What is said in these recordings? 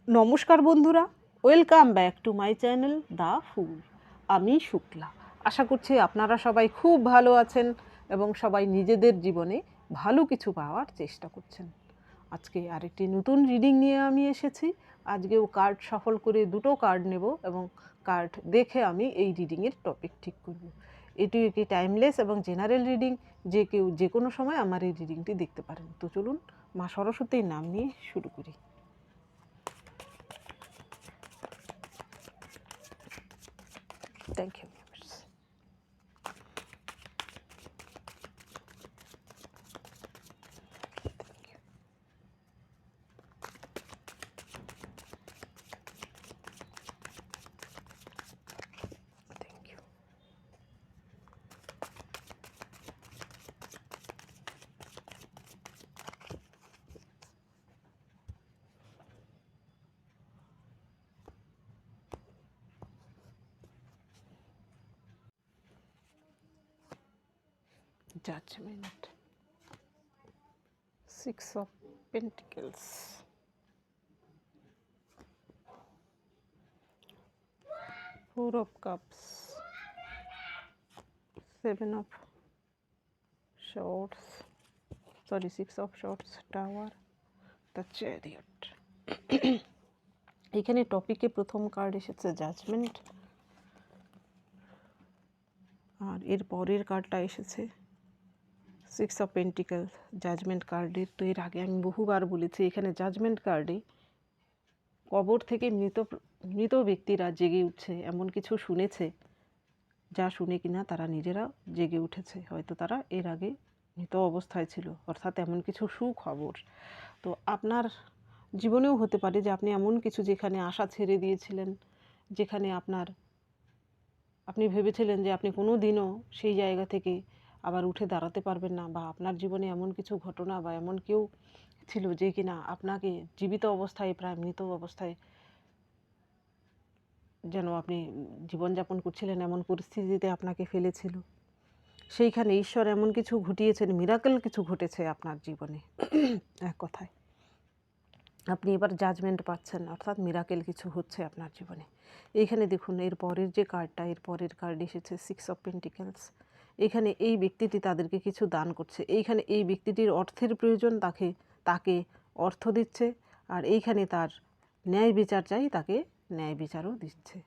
নমস্কার বন্ধুরা, welcome back to my channel the full. আমি শুক্লা। আশা করছি আপনারা সবাই খুব ভালো আছেন এবং সবাই নিজেদের জীবনে ভালো কিছু পাওয়ার চেষ্টা করছেন। আজকে আরেকটি নতুন রিডিং নিয়ে আমি এসেছি। আজকেও কার্ড সফল করে দুটো কার্ড নেব এবং কার্ড দেখে আমি এই রিডিংয়ের টপিক ঠিক করব। এটি একটি টাইমলেস এবং জেনারেল রিডিং, যে কেউ যে কোনো সময় আমার এই রিডিংটি দেখতে পারেন। তো চলুন মা সরস্বতীর নাম নিয়ে শুরু করি। Thank you. Thank you. Judgment. 6 of Pentacles. 4 of Cups. 7 of Swords. Sorry, 6 of Swords. Tower. The Chariot. এখানে টপিকে প্রথম কার্ড এসেছে জাজমেন্ট, আর এর পরের কার্ডটা এসেছে 6 অফ পেন্টিকেল। জাজমেন্ট কার্ডের তো এর আগে আমি বহুবার বলেছি, এখানে জাজমেন্ট কার্ডে কবর থেকে মৃত ব্যক্তিরা জেগে উঠছে, এমন কিছু শুনেছে যা শুনে কিনা তারা নিজেরা জেগে উঠেছে। হয়তো তারা এর আগে মৃত অবস্থায় ছিল, অর্থাৎ এমন কিছু সুখবর। তো আপনার জীবনেও হতে পারে যে আপনি এমন কিছু যেখানে আশা ছেড়ে দিয়েছিলেন, যেখানে আপনি ভেবেছিলেন যে আপনি কোনো দিনও সেই জায়গা থেকে আবার উঠে দাঁড়াতে পারবেন না, বা আপনার জীবনে এমন কিছু ঘটনা বা এমন কেউ ছিল যে কিনা আপনাকে জীবিত অবস্থায় প্রায় মৃত অবস্থায় যেন আপনি জীবনযাপন করছিলেন এমন পরিস্থিতিতে আপনাকে ফেলেছিল। সেইখানে ঈশ্বর এমন কিছু ঘটিয়েছেন, মিরাকেল কিছু ঘটেছে আপনার জীবনে। এক কথায় আপনি এবার জাজমেন্ট পাচ্ছেন, অর্থাৎ মিরাকেল কিছু হচ্ছে আপনার জীবনে। এইখানে দেখুন এর পরের যে কার্ডটা, এর পরের কার্ড এসেছে 6 অফ পেন্টিকেলস। এখানে এই ব্যক্তিটি তাদেরকে কিছু দান করছে। এইখানে এই ব্যক্তিটির অর্থের প্রয়োজন, তাকে অর্থ দিচ্ছে, আর এইখানে তার ন্যায় বিচার চাই, তাকে ন্যায় বিচারও দিচ্ছে।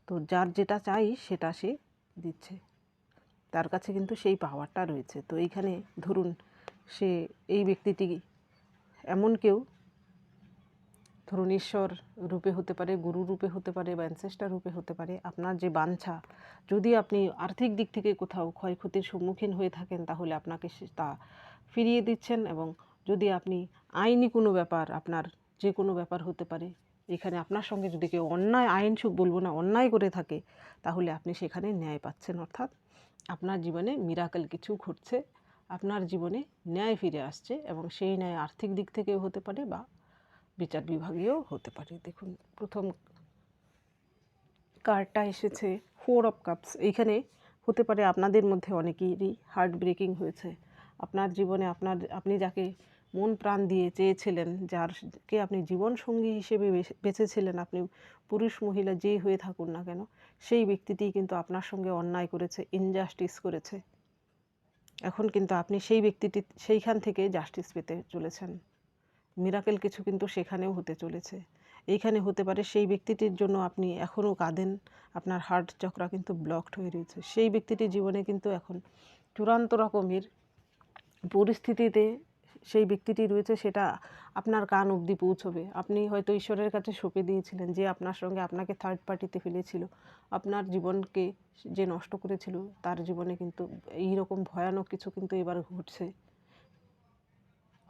তো যার যেটা চাই সেটা সে দিচ্ছে, তার কাছে কিন্তু সেই পাওয়ারটা রয়েছে। তো এইখানে ধরুন এই ব্যক্তিটি এমন কেউ, ধরুন ঈশ্বর রূপে হতে পারে, গুরু রূপে হতে পারে, বা অ্যানসেস্টার রূপে হতে পারে। আপনার যে বাঞ্ছা, যদি আপনি আর্থিক দিক থেকে কোথাও ক্ষয়ক্ষতির সম্মুখীন হয়ে থাকেন, তাহলে আপনাকে তা ফিরিয়ে দিচ্ছেন। এবং যদি আপনি আইনি কোনো ব্যাপার, আপনার যে কোনো ব্যাপার হতে পারে, এখানে আপনার সঙ্গে যদি কেউ অন্যায়, আইন বলবো না, অন্যায় করে থাকে, তাহলে আপনি সেখানে ন্যায় পাচ্ছেন। অর্থাৎ আপনার জীবনে মিরাকেল কিছু ঘটছে, আপনার জীবনে ন্যায় ফিরে আসছে, এবং সেই ন্যায় আর্থিক দিক থেকেও হতে পারে বা বিচার বিভাগীয় হতে পারে। দেখুন প্রথম কার্ডটা এসেছে 4 অফ কাপস। এইখানে হতে পারে আপনাদের মধ্যে অনেকেরই হার্ট ব্রেকিং হয়েছে। আপনার জীবনে আপনি যাকে মন প্রাণ দিয়ে চেয়েছিলেন, যারকে আপনি জীবনসঙ্গী হিসেবে বেছেছিলেন, আপনি পুরুষ মহিলা যেই হয়ে থাকুন না কেন, সেই ব্যক্তিটি কিন্তু আপনার সঙ্গে অন্যায় করেছে, ইনজাস্টিস করেছে। এখন কিন্তু আপনি সেইখান থেকে জাস্টিস পেতে চলেছেন। মিরাকেল কিছু কিন্তু সেখানেও হতে চলেছে। এইখানে হতে পারে সেই ব্যক্তিটির জন্য আপনি এখনও কাঁদেন, আপনার হার্ট চক্রা কিন্তু ব্লকড হয়ে রয়েছে। সেই ব্যক্তিটির জীবনে কিন্তু এখন চূড়ান্ত রকমের পরিস্থিতিতে সেই ব্যক্তিটি রয়েছে, সেটা আপনার কান অবধি পৌঁছবে। আপনি হয়তো ঈশ্বরের কাছে সঁপে দিয়েছিলেন যে আপনার সঙ্গে আপনাকে থার্ড পার্টিতে ফেলেছিল, আপনার জীবনকে যে নষ্ট করেছিল, তার জীবনে কিন্তু এইরকম ভয়ানক কিছু কিন্তু এবার ঘটছে।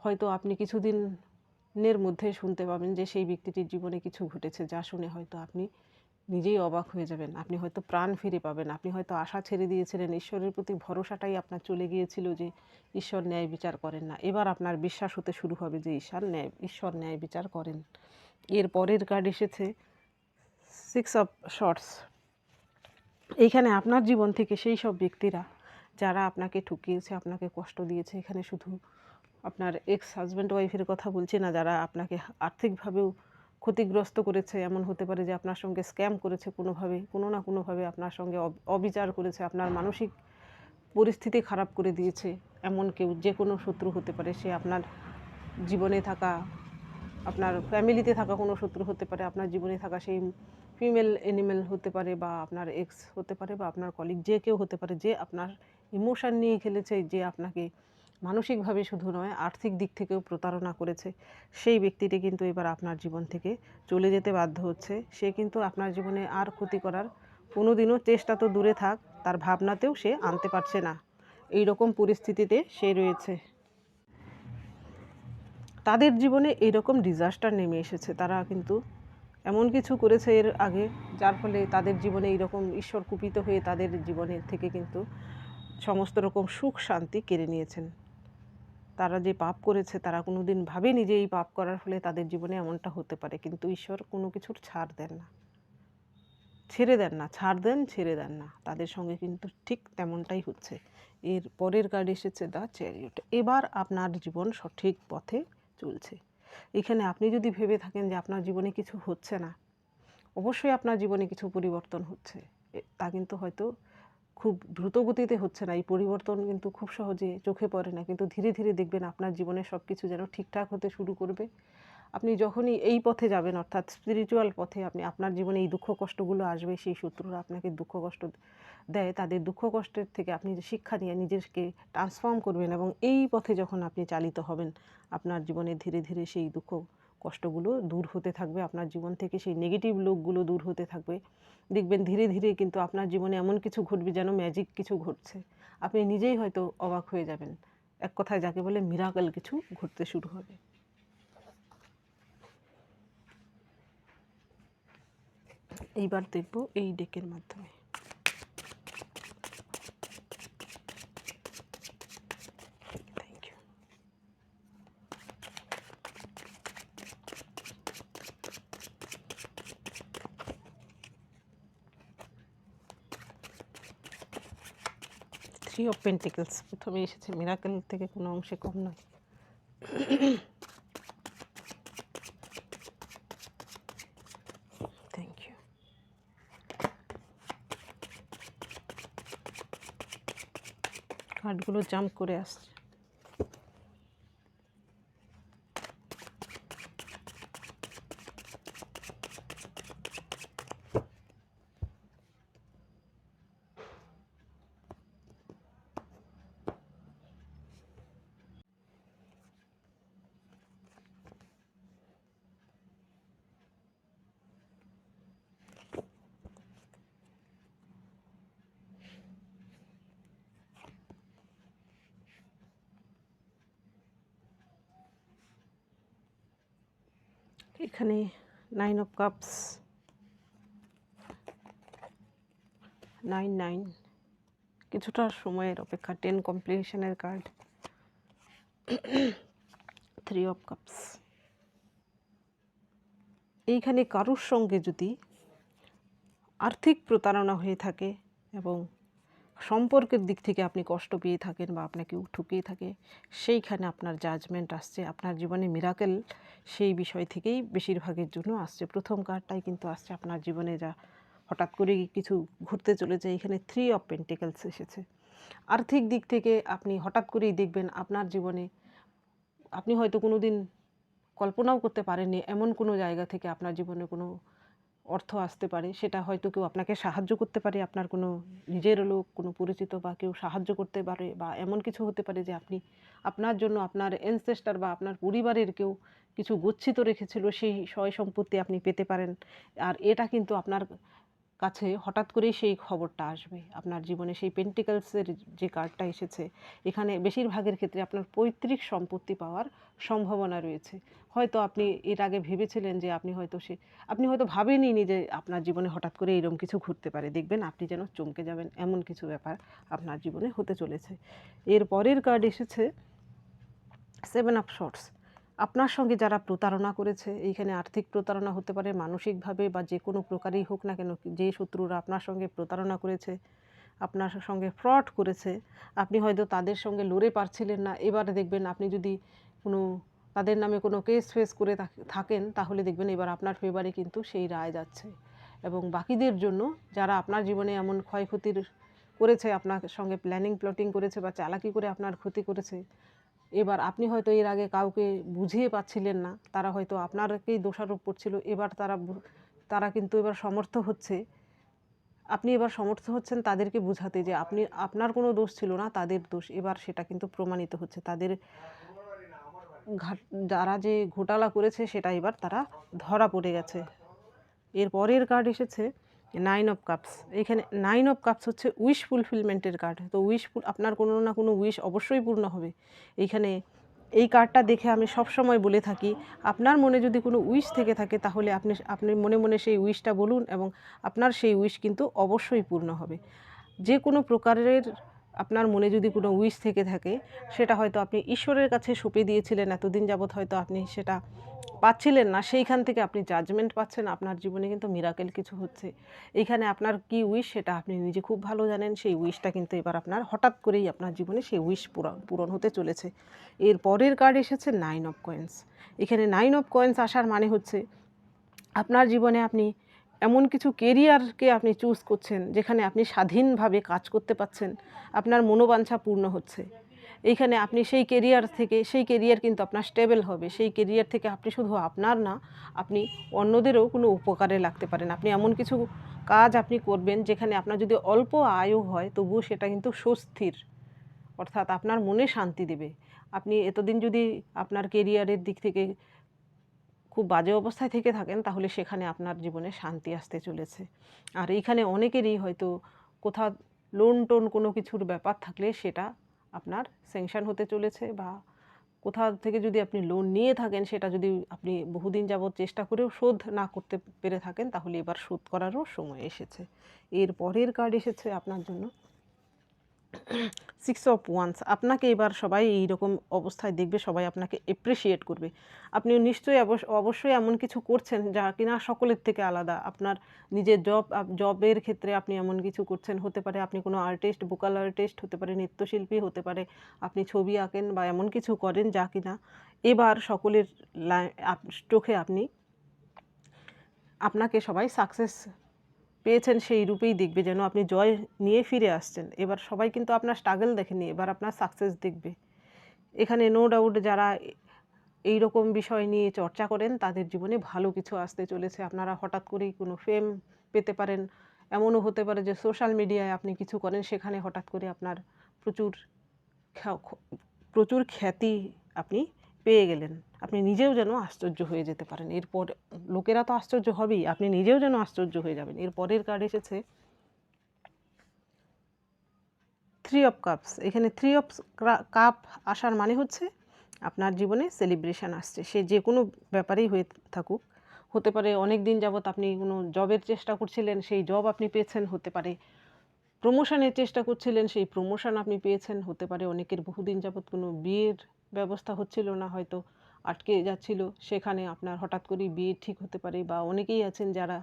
হয়তো আপনি কিছুদিনের মধ্যে শুনতে পাবেন যে সেই ব্যক্তিটির জীবনে কিছু ঘটেছে, যা শুনে হয়তো আপনি নিজেই অবাক হয়ে যাবেন। আপনি হয়তো প্রাণ ফিরে পাবেন, আপনি হয়তো আশা ছেড়ে দিয়েছিলেন, ঈশ্বরের প্রতি ভরসাটাই আপনার চলে গিয়েছিল যে ঈশ্বর ন্যায় বিচার করেন না। এবার আপনার বিশ্বাস হতে শুরু হবে যে ঈশ্বর ন্যায় বিচার করেন। এর পরের কার্ড এসেছে 6 অফ শর্টস। এইখানে আপনার জীবন থেকে সেই সব ব্যক্তিরা যারা আপনাকে ঠকিয়েছে, আপনাকে কষ্ট দিয়েছে, এখানে শুধু আপনার এক্স হাজব্যান্ড ওয়াইফের কথা বলছি না, যারা আপনাকে আর্থিকভাবেও ক্ষতিগ্রস্ত করেছে, এমন হতে পারে যে আপনার সঙ্গে স্ক্যাম করেছে কোনোভাবে, কোনো না কোনোভাবে আপনার সঙ্গে অবিচার করেছে, আপনার মানসিক পরিস্থিতি খারাপ করে দিয়েছে। এমন কেউ, যে কোনো শত্রু হতে পারে, সে আপনার জীবনে থাকা, আপনার ফ্যামিলিতে থাকা কোনো শত্রু হতে পারে, আপনার জীবনে থাকা সেই ফিমেল অ্যানিমেল হতে পারে, বা আপনার এক্স হতে পারে, বা আপনার কলিগ, যে কেউ হতে পারে, যে আপনার ইমোশন নিয়ে খেলেছে, যে আপনাকে মানসিকভাবে শুধু নয় আর্থিক দিক থেকেও প্রতারণা করেছে। সেই ব্যক্তিটি কিন্তু এবার আপনার জীবন থেকে চলে যেতে বাধ্য হচ্ছে। সে কিন্তু আপনার জীবনে আর ক্ষতি করার কোনো দিনও, চেষ্টা তো দূরে থাক, তার ভাবনাতেও সে আনতে পারছে না। এই রকম পরিস্থিতিতে সে রয়েছে। তাদের জীবনে এইরকম ডিজাস্টার নেমে এসেছে, তারা কিন্তু এমন কিছু করেছে এর আগে, যার ফলে তাদের জীবনে এইরকম ঈশ্বর কুপিত হয়ে তাদের জীবনের থেকে কিন্তু সমস্ত রকম সুখ শান্তি কেড়ে নিয়েছেন। তারা যে পাপ করেছে, তারা কোনো দিন ভাবেনি যে এই পাপ করার ফলে তাদের জীবনে এমনটা হতে পারে, কিন্তু ঈশ্বর কোনো কিছুর ছাড় দেন না, ছেড়ে দেন না, ছাড় দেন, ছেড়ে দেন না। তাদের সঙ্গে কিন্তু ঠিক তেমনটাই হচ্ছে। এর পরের কার্ড এসেছে দ্য চ্যারিয়ট। এবার আপনার জীবন সঠিক পথে চলছে। এখানে আপনি যদি ভেবে থাকেন যে আপনার জীবনে কিছু হচ্ছে না, অবশ্যই আপনার জীবনে কিছু পরিবর্তন হচ্ছে। তা কিন্তু হয়তো খুব দ্রুত গতিতে হচ্ছে না, এই পরিবর্তন কিন্তু খুব সহজে চোখে পড়ে না, কিন্তু ধীরে ধীরে দেখবেন আপনার জীবনে সব কিছু যেন ঠিকঠাক হতে শুরু করবে। আপনি যখনই এই পথে যাবেন, অর্থাৎ স্পিরিচুয়াল পথে, আপনার জীবনে এই দুঃখ কষ্টগুলো আসবে, সেই শত্রুরা আপনাকে দুঃখ কষ্ট দেয়, তাদের দুঃখ কষ্টের থেকে আপনি যে শিক্ষা নিয়ে নিজেকে ট্রান্সফর্ম করবেন, এবং এই পথে যখন আপনি চালিত হবেন, আপনার জীবনে ধীরে ধীরে সেই দুঃখ কষ্টগুলো দূর হতে থাকবে, আপনার জীবন থেকে সেই নেগেটিভ লোকগুলো দূর হতে থাকবে। দেখবেন ধীরে ধীরে কিন্তু আপনার জীবনে এমন কিছু ঘটবে যেন ম্যাজিক কিছু ঘটছে, আপনি নিজেই হয়তো অবাক হয়ে যাবেন। এক কথায় যাকে বলে মিরাকেল কিছু ঘটতে শুরু হবে। এইবার দেখব এই ডেকের মাধ্যমে। Thank you. Three of pentacles প্রথমে এসেছে, মিরাকেল থেকে কোনো অংশে কম নয়। Thank you. কার্ডগুলো জাম্প করে আসছে। এখানে 9 অফ কাপস, 9 কিছুটা সময়ের অপেক্ষা, 10 কমপ্লিশনের কার্ড, 3 অফ কাপস। এইখানে কারোর সঙ্গে যদি আর্থিক প্রতারণা হয়ে থাকে এবং সম্পর্কের দিক থেকে আপনি কষ্ট পেয়ে থাকেন বা আপনাকে ঠকিয়ে থাকে, সেইখানে আপনার জাজমেন্ট আসছে, আপনার জীবনে মিরাকেল সেই বিষয় থেকেই বেশিরভাগের জন্য আসছে। প্রথম কার্ডটাই কিন্তু আসছে আপনার জীবনে যা হঠাৎ করেই কিছু ঘুরতে চলেছে। এখানে 3 অফ পেন্টিকলস এসেছে। আর্থিক দিক থেকে আপনি হঠাৎ করেই দেখবেন আপনার জীবনে, আপনি হয়তো কোনো দিন কল্পনাও করতে পারেননি এমন কোনো জায়গা থেকে আপনার জীবনে কোনো অর্থ আসতে পারে। সেটা হয়তো কেউ আপনাকে সাহায্য করতে পারে, আপনার কোনো নিজের লোক, কোনো পরিচিত, বা কেউ সাহায্য করতে পারে, বা এমন কিছু হতে পারে যে আপনি আপনার জন্য আপনার এনসেস্টার বা আপনার পরিবারের কেউ কিছু গচ্ছিত রেখেছিল, সেই সয় সম্পত্তি আপনি পেতে পারেন। আর এটা কিন্তু আপনার কাছে হঠাৎ করেই সেই খবরটা আসবে। আপনার জীবনে সেই পেন্টিকলসের যে কার্ডটা এসেছে, এখানে বেশিরভাগের ক্ষেত্রে আপনার পৈতৃক সম্পত্তি পাওয়ার সম্ভাবনা রয়েছে। হয়তো আপনি এর আগে ভেবেছিলেন যে আপনি হয়তো ভাবেনইনি যে আপনার জীবনে হঠাৎ করে এরকম কিছু ঘটতে পারে। দেখবেন আপনি যেন চমকে যাবেন, এমন কিছু ব্যাপার আপনার জীবনে হতে চলেছে। এর পরের কার্ড এসেছে 7 অফ শর্টস। আপনার সঙ্গে যারা প্রতারণা করেছে, এইখানে আর্থিক প্রতারণা হতে পারে, মানসিকভাবে, বা যে কোনো প্রকারেই হোক না কেন, যে শত্রুরা আপনার সঙ্গে প্রতারণা করেছে, আপনার সঙ্গে ফ্রড করেছে, আপনি হয়তো তাদের সঙ্গে লড়ে পারছিলেন না। এবার দেখবেন আপনি যদি কোনো তাদের নামে কোনো কেস ফেস করে থাকেন, তাহলে দেখবেন এবার আপনার ফেভারে কিন্তু সেই রায় যাচ্ছে। এবং বাকিদের জন্য যারা আপনার জীবনে এমন ক্ষয়ক্ষতির করেছে, আপনার সঙ্গে প্ল্যানিং প্লটিং করেছে বা চালাকি করে আপনার ক্ষতি করেছে, এবার আপনি হয়তো এর আগে কাউকে বুঝিয়ে পাচ্ছিলেন না, তারা হয়তো আপনারকেই দোষারোপ করছিল, এবার তারা কিন্তু এবার সমর্থ হচ্ছে, আপনি এবার সমর্থ হচ্ছেন তাদেরকে বোঝাতে যে আপনার কোনো দোষ ছিল না, তাদের দোষ। এবার সেটা কিন্তু প্রমাণিত হচ্ছে, তাদের যারা যে ঘোটালা করেছে সেটা এবার তারা ধরা পড়ে গেছে। এর পরের কার্ড এসেছে 9 অফ কাপস। এখানে 9 অফ কাপস হচ্ছে উইশ ফুলফিলমেন্টের কার্ড। তো আপনার কোনো না কোনো উইশ অবশ্যই পূর্ণ হবে। এইখানে এই কার্ডটা দেখে আমি সবসময় বলে থাকি, আপনার মনে যদি কোনো উইশ থেকে থাকে তাহলে আপনি মনে মনে সেই উইশটা বলুন এবং আপনার সেই উইশ কিন্তু অবশ্যই পূর্ণ হবে। যে কোনো প্রকারের আপনার মনে যদি কোনো উইশ থেকে থাকে, সেটা হয়তো আপনি ঈশ্বরের কাছে সঁপে দিয়েছিলেন, এতদিন যাবৎ হয়তো আপনি সেটা পাচ্ছিলেন না, সেইখান থেকে আপনি জাজমেন্ট পাচ্ছেন, আপনার জীবনে কিন্তু মিরাকেল কিছু হচ্ছে। এইখানে আপনার কি উইশ সেটা আপনি নিজে খুব ভালো জানেন। সেই উইশটা কিন্তু এবার আপনার হঠাৎ করেই আপনার জীবনে সেই উইশ পূরণ হতে চলেছে। এর পরের কার্ড এসেছে 9 অফ কয়েন্স। এখানে 9 অফ কয়েন্স আসার মানে হচ্ছে আপনার জীবনে আপনি এমন কিছু কেরিয়ারকে আপনি চুজ করছেন যেখানে আপনি স্বাধীনভাবে কাজ করতে পারছেন, আপনার মনোবাঞ্ছা পূর্ণ হচ্ছে। এইখানে আপনি সেই কেরিয়ার কিন্তু আপনার স্টেবল হবে। সেই কেরিয়ার থেকে আপনি শুধু আপনার না, আপনি অন্যদেরও কোনো উপকারে লাগতে পারেন। আপনি এমন কিছু কাজ আপনি করবেন যেখানে আপনার যদি অল্প আয়ও হয় তবুও সেটা কিন্তু সুস্থির, অর্থাৎ আপনার মনে শান্তি দেবে। আপনি এতদিন যদি আপনার কেরিয়ারের দিক থেকে খুব বাজে অবস্থায় থেকে থাকেন, তাহলে সেখানে আপনার জীবনে শান্তি আসতে চলেছে। আর এইখানে অনেকেরই হয়তো কোথাও লোন টোন কোনো কিছুর ব্যাপার থাকলে সেটা আপনার স্যাংশন হতে চলেছে, বা কোথাও থেকে যদি আপনি লোন নিয়ে থাকেন, সেটা যদি আপনি বহুদিন যাবৎ চেষ্টা করেও শোধ না করতে পেরে থাকেন, তাহলে এবার শোধ করারও সময় এসেছে। এর পরের কার্ড এসেছে আপনার জন্য 6 অফ ওয়ান্স। আপনাকে এবার সবাই এইরকম অবস্থায় দেখবে, সবাই আপনাকে এপ্রিসিয়েট করবে। আপনি নিশ্চয়ই অবশ্যই এমন কিছু করছেন যা কিনা সকলের থেকে আলাদা। আপনার নিজের জবের ক্ষেত্রে আপনি এমন কিছু করছেন, হতে পারে আপনি কোনো আর্টিস্ট, ভোকাল আর্টিস্ট, হতে পারে নৃত্যশিল্পী, হতে পারে আপনি ছবি আঁকেন বা এমন কিছু করেন যা কিনা এবার সকলের চোখে আপনাকে সবাই সাকসেস পেয়েছেন সেই রূপেই দেখবে, যেন আপনি জয় নিয়ে ফিরে আসছেন। এবার সবাই কিন্তু আপনার স্ট্রাগল দেখেনি, এবার আপনার সাকসেস দেখবে। এখানে নো ডাউট যারা এই রকম বিষয় নিয়ে চর্চা করেন তাদের জীবনে ভালো কিছু আসতে চলেছে। আপনারা হঠাৎ করেই কোনো ফেম পেতে পারেন। এমনও হতে পারে যে সোশ্যাল মিডিয়ায় আপনি কিছু করেন, সেখানে হঠাৎ করে আপনার প্রচুর খ্যাতি আপনি পেয়ে গেলেন। আপনি নিজেও যেন আশ্চর্য হয়ে যেতে পারেন। এরপর লোকেরা তো আশ্চর্য হবেই, আপনি নিজেও যেন আশ্চর্য হয়ে যাবেন। এর পরের কার্ড এসেছে 3 অফ কাপস। এখানে 3 অফ কাপ আসার মানে হচ্ছে আপনার জীবনে সেলিব্রেশন আসছে। সে যে কোনো ব্যাপারেই হয়ে থাকুক, হতে পারে অনেক দিন যাবৎ আপনি কোনো জবের চেষ্টা করছিলেন, সেই জব আপনি পেয়েছেন, হতে পারে প্রমোশনের চেষ্টা করছিলেন, সেই প্রমোশন আপনি পেয়েছেন, হতে পারে অনেকের বহুদিন যাবৎ কোনো বিয়ের ব্যবস্থা হচ্ছিল না, হয়তো আটকে যাচ্ছিল, সেখানে আপনার হঠাৎ করেই বিয়ে ঠিক হতে পারে। বা অনেকেই আছেন যারা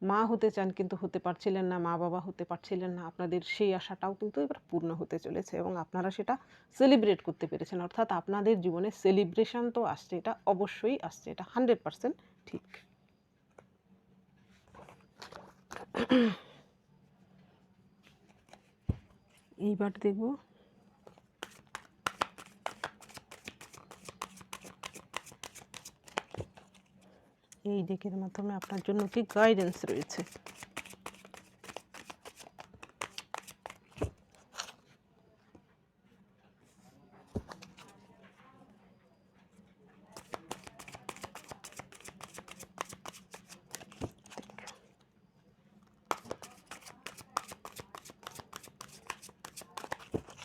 মা হতে চান কিন্তু হতে পারছিলেন না, মা বাবা হতে পারছিলেন না, আপনাদের সেই আশাটাও কিন্তু এবার পূর্ণ হতে চলেছে এবং আপনারা সেটা সেলিব্রেট করতে পেরেছেন। অর্থাৎ আপনাদের জীবনে সেলিব্রেশন তো আসছে, এটা অবশ্যই আসছে, এটা 100% ঠিক। এইবার দেখব এই ডেকের মাধ্যমে আপনার জন্য কি গাইডেন্স রয়েছে।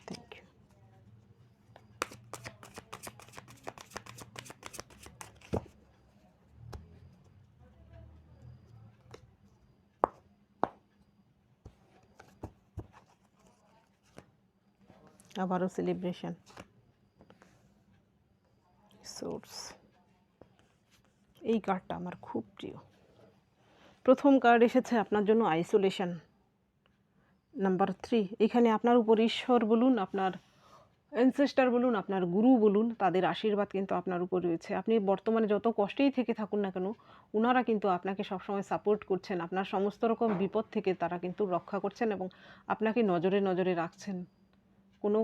Thank you. আবারও সেলিব্রেশন, সোর্স। এই কার্ডটা আমার খুব প্রিয়। প্রথম কার্ড এসেছে আপনার জন্য আইসোলেশন, নাম্বার 3। এখানে আপনার উপর ঈশ্বর বলুন, আপনার অ্যানসেস্টার বলুন, আপনার গুরু বলুন, তাদের আশীর্বাদ কিন্তু আপনার উপর রয়েছে। আপনি বর্তমানে যত কষ্টেই থেকে থাকুন না কেন, উনারা কিন্তু আপনাকে সবসময় সাপোর্ট করছেন। আপনার সমস্ত রকম বিপদ থেকে তারা কিন্তু রক্ষা করছেন এবং আপনাকে নজরে নজরে রাখছেন। কোনো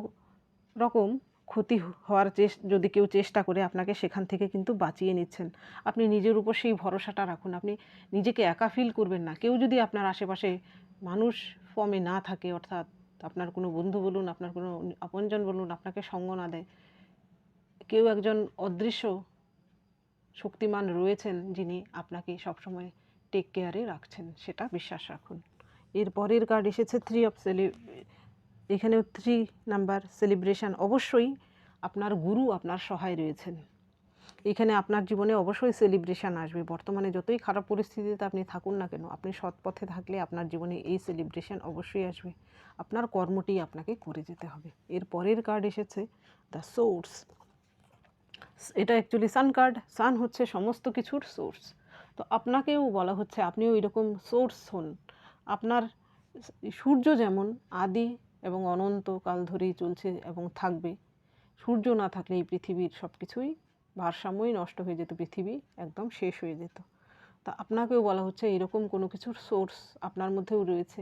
রকম ক্ষতি হওয়ার যদি কেউ চেষ্টা করে, আপনাকে সেখান থেকে কিন্তু বাঁচিয়ে নিচ্ছেন। আপনি নিজের উপর সেই ভরসাটা রাখুন। আপনি নিজেকে একা ফিল করবেন না। কেউ যদি আপনার আশেপাশে মানুষ ফর্মে না থাকে, অর্থাৎ আপনার কোনো বন্ধু বলুন, আপনার কোনো আপনজন বলুন, আপনাকে সঙ্গ না দেয়, কেউ একজন অদৃশ্য শক্তিমান রয়েছেন যিনি আপনাকে সবসময় টেক কেয়ারে রাখছেন, সেটা বিশ্বাস রাখুন। এর পরের কার্ড এসেছে 3 অফ এখানেও 3 নাম্বার সেলিব্রেশন। অবশ্যই আপনার গুরু আপনার সহায় রয়েছেন। এখানে আপনার জীবনে অবশ্যই সেলিব্রেশন আসবে। বর্তমানে যতই খারাপ পরিস্থিতিতে আপনি থাকুন না কেন, আপনি সৎ পথে থাকলে আপনার জীবনে এই সেলিব্রেশন অবশ্যই আসবে। আপনার কর্মটি আপনাকে করে যেতে হবে। এর পরের কার্ড এসেছে দ্য সোর্স। এটা অ্যাকচুয়ালি সান কার্ড। সান হচ্ছে সমস্ত কিছুর সোর্স। তো আপনাকেও বলা হচ্ছে আপনিও এরকম সোর্স হন। আপনার সূর্য যেমন আদি এবং অনন্তকাল ধরেই চলছে এবং থাকবে, সূর্য না থাকলে এই পৃথিবীর সব কিছুই ভারসাম্যই নষ্ট হয়ে যেত, পৃথিবী একদম শেষ হয়ে যেত। তা আপনাকেও বলা হচ্ছে এরকম কোনো কিছুর সোর্স আপনার মধ্যেও রয়েছে।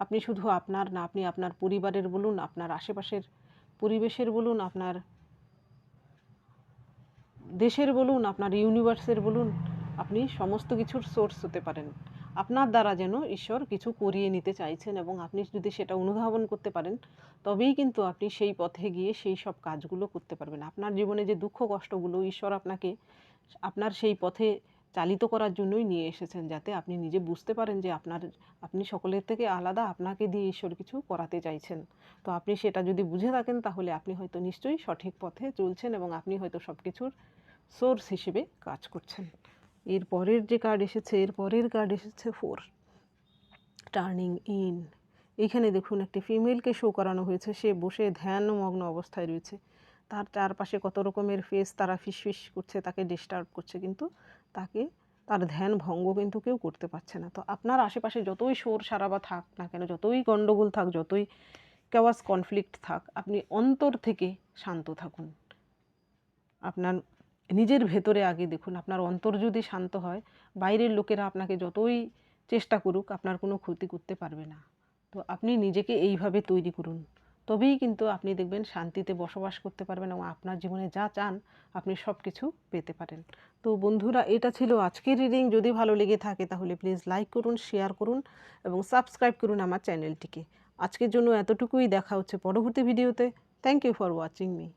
আপনি শুধু আপনার না, আপনি আপনার পরিবারের বলুন, আপনার আশেপাশের পরিবেশের বলুন, আপনার দেশের বলুন, আপনার ইউনিভার্সের বলুন, আপনি সমস্ত কিছুর সোর্স হতে পারেন। আপনার দ্বারা যেন ঈশ্বর কিছু করিয়ে নিতে চাইছেন এবং আপনি যদি সেটা অনুধাবন করতে পারেন, তবেই কিন্তু আপনি সেই পথে গিয়ে সেই সব কাজগুলো করতে পারবেন। আপনার জীবনে যে দুঃখ কষ্টগুলো ঈশ্বর আপনাকে আপনার সেই পথে চালিত করার জন্যই নিয়ে এসেছেন, যাতে আপনি নিজে বুঝতে পারেন যে আপনি সকলের থেকে আলাদা, আপনাকে দিয়ে ঈশ্বর কিছু করাতে চাইছেন। তো আপনি সেটা যদি বুঝে থাকেন, তাহলে আপনি হয়তো নিশ্চয়ই সঠিক পথে চলছেন এবং আপনি হয়তো সব কিছুর সোর্স হিসেবে কাজ করছেন। এর পরের যে কার্ড এসেছে, এর পরের কার্ড এসেছে 4 টার্নিং ইন। এইখানে দেখুন একটি ফিমেলকে শো করানো হয়েছে। সে বসে ধ্যানমগ্ন অবস্থায় রয়েছে। তার চারপাশে কত রকমের ফেস তারা ফিসফিস করছে, তাকে ডিস্টার্ব করছে, কিন্তু তার ধ্যান ভঙ্গ কিন্তু কেউ করতে পারছে না। তো আপনার আশেপাশে যতই শোর সারাবা থাক না কেন, যতই গণ্ডগোল থাক, যতই কেওয়াস কনফ্লিক্ট থাক, আপনি অন্তর থেকে শান্ত থাকুন। আপনার নিজের ভেতরে আগে দেখুন, আপনার অন্তর যদি শান্ত হয়, বাইরের লোকেরা আপনাকে যতই চেষ্টা করুক আপনার কোনো ক্ষতি করতে পারবে না। তো আপনি নিজেকে এইভাবে তৈরি করুন, তবেই কিন্তু আপনি দেখবেন শান্তিতে বসবাস করতে পারবেন এবং আপনার জীবনে যা চান আপনি সব কিছু পেতে পারেন। তো বন্ধুরা, এটা ছিল আজকের রিডিং। যদি ভালো লেগে থাকে তাহলে প্লিজ লাইক করুন, শেয়ার করুন এবং সাবস্ক্রাইব করুন আমার চ্যানেলটিকে। আজকের জন্য এতটুকুই। দেখা হচ্ছে পরবর্তী ভিডিওতে। Thank you for watching me.